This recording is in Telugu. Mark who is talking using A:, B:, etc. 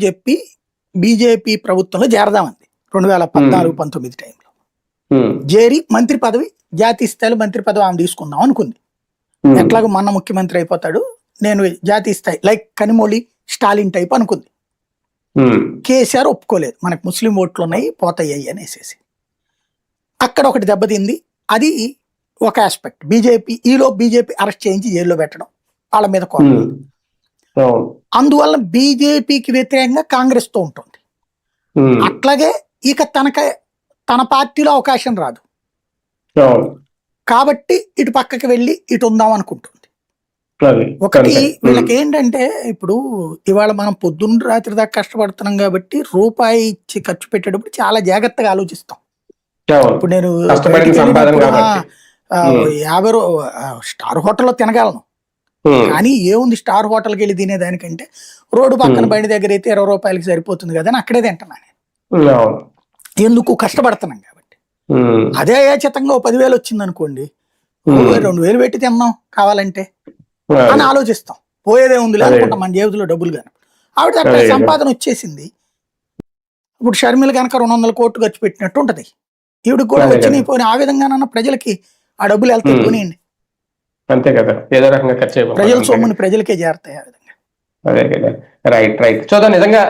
A: చెప్పి బీజేపీ ప్రభుత్వంలో చేరదామంది 2014-19 టైంలో. చేరి మంత్రి పదవి, జాతీయ స్థాయిలో మంత్రి పదవి ఆమె తీసుకుందాం అనుకుంది. ఎట్లాగో మొన్న ముఖ్యమంత్రి అయిపోతాడు, నేను జాతీయ స్థాయి లైక్ కనిమొళి స్టాలిన్ టైప్ అనుకుంది. కేసీఆర్ ఒప్పుకోలేదు, మనకు ముస్లిం ఓట్లు ఉన్నాయి పోతాయి అనేసి. అక్కడ ఒకటి దెబ్బతింది. అది ఒక ఆస్పెక్ట్. బీజేపీ అరెస్ట్ చేయించి జైల్లో పెట్టడం, వాళ్ళ మీద కోపం. అందువల్ల బీజేపీకి వ్యతిరేకంగా కాంగ్రెస్ తో ఉంటుంది. అట్లాగే ఇక తన పార్టీలో అవకాశం రాదు కాబట్టి ఇటు పక్కకి వెళ్ళి ఇటు ఉందాం అనుకుంటుంది. ఒకటి వీళ్ళకి ఏంటంటే, ఇప్పుడు ఇవాళ మనం పొద్దున్న రాత్రి దాకా కష్టపడుతున్నాం కాబట్టి రూపాయి ఇచ్చి ఖర్చు పెట్టేటప్పుడు చాలా జాగ్రత్తగా ఆలోచిస్తాం. ఇప్పుడు నేను 50 స్టార్ హోటల్లో తినగలను, కానీ ఏముంది స్టార్ హోటల్కి వెళ్ళి తినేదానికంటే రోడ్డు పక్కన బండి దగ్గర అయితే 20 రూపాయలకి సరిపోతుంది కదా అని అక్కడే తింటున్నా నేను. ఎందుకు కష్టపడుతున్నాం కాబట్టి. అదే అయాచితంగా 10,000 వచ్చింది అనుకోండి, 2,000 పెట్టి తిన్నాం కావాలంటే అని ఆలోచిస్తాం. పోయేదే ఉంది లేకుంటాం మన జేబులో డబ్బులు కానీ. ఆవిడ అక్కడ సంపాదన వచ్చేసింది. ఇప్పుడు షర్మిల కనుక 200 కోట్లు ఖర్చు పెట్టినట్టు ఉంటది. ఈవిడికి కూడా వచ్చినాయి పోయిన. ఆ విధంగానన్నా ప్రజలకి ఆ డబ్బులు వెళ్తాయి పోనీయండి,
B: అంతే కదా, ఏదో రకంగా ఖర్చు
A: ప్రజల సొమ్ముని ప్రజలకే చేరతాయి ఆ విధంగా.
B: అదే కదా, రైట్. సో నిజంగా